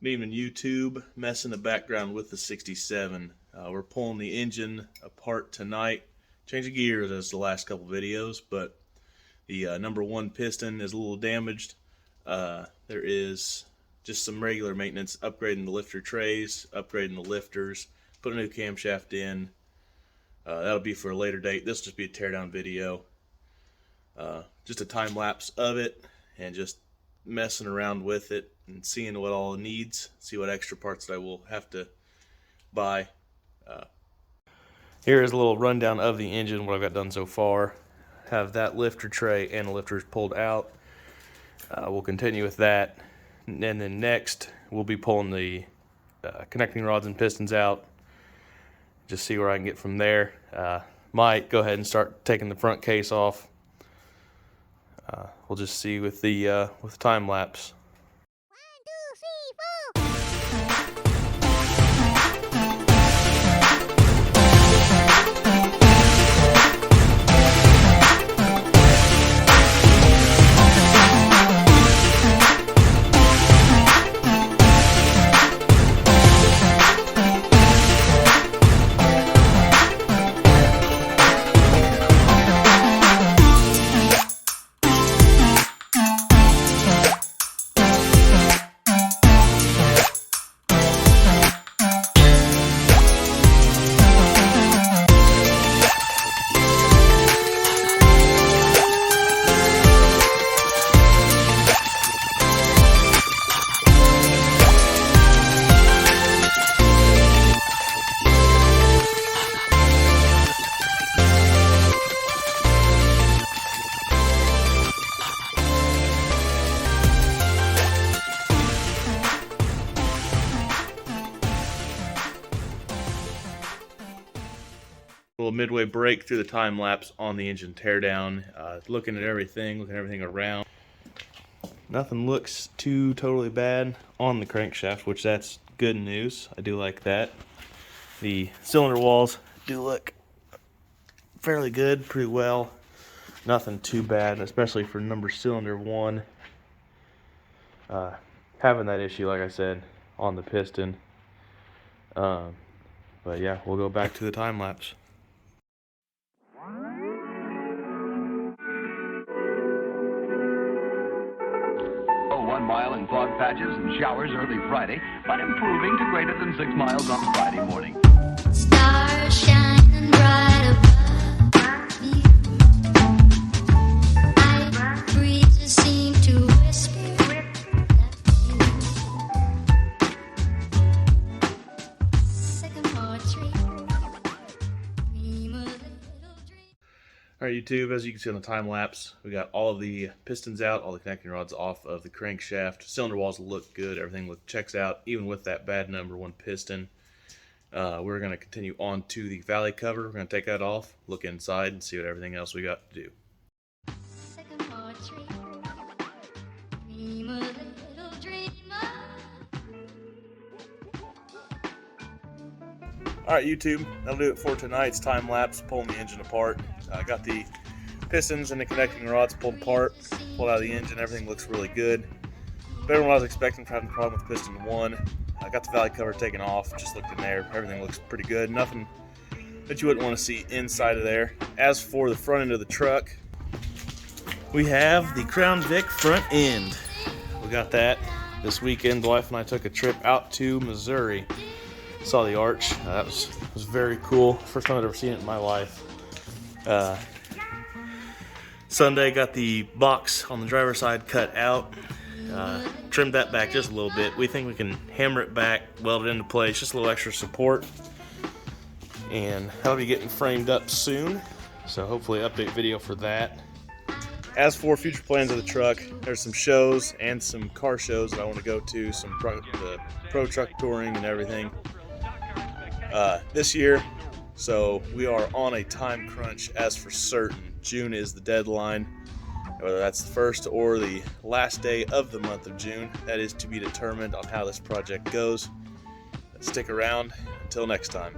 Good evening, YouTube. Mess in the background with the 67. We're pulling the engine apart tonight. Changing gears as the last couple videos, but the number one piston is a little damaged. There is just some regular maintenance, upgrading the lifter trays, upgrading the lifters, put a new camshaft in. That'll be for a later date. This will just be a teardown video. Just a time lapse of it and just messing around with it and seeing what all it needs, see what extra parts that I will have to buy. Here is a little rundown of the engine, what I've got done so far. Have that lifter tray and the lifters pulled out. We'll continue with that, and then next we'll be pulling the connecting rods and pistons out. Just see where I can get from there. Might go ahead and start taking the front case off. We'll just see with the time lapse. Little midway break through the time lapse on the engine teardown. Looking at everything around. Nothing looks too totally bad on the crankshaft, which that's good news. I do like that. The cylinder walls do look fairly good, pretty well. Nothing too bad, especially for number cylinder 1. Having that issue, like I said, on the piston. But yeah, we'll go back to the time lapse. 1 mile in fog patches and showers early Friday, but improving to greater than 6 miles on Friday morning. Stars shining bright above you. Night breezes seem to whisper sycamore tree. Dream a little dream. Alright, YouTube, as you can see on the time lapse, we got all of the pistons out, all the connecting rods off of the crankshaft. Cylinder walls look good, everything checks out, even with that bad number 1 piston. We're going to continue on to the valley cover. We're going to take that off, look inside, and see what everything else we got to do. Sycamore tree. Dream a little dreamer. Alright, YouTube, that'll do it for tonight's time lapse, pulling the engine apart. I got the pistons and the connecting rods pulled apart, pulled out of the engine. Everything looks really good. Better than what I was expecting for having a problem with piston 1. I got the valley cover taken off, just looked in there. Everything looks pretty good. Nothing that you wouldn't want to see inside of there. As for the front end of the truck, we have the Crown Vic front end. We got that this weekend. The wife and I took a trip out to Missouri. Saw the arch. That was very cool. First time I'd ever seen it in my life. Sunday, got the box on the driver's side cut out. Trimmed that back just a little bit. We think we can hammer it back, weld it into place, just a little extra support. And that'll be getting framed up soon. So hopefully update video for that. As for future plans of the truck, there's some shows and some car shows that I want to go to, some pro truck touring and everything this year. So we are on a time crunch as for certain. June is the deadline. Whether that's the first or the last day of the month of June, that is to be determined on how this project goes. Stick around. Until next time.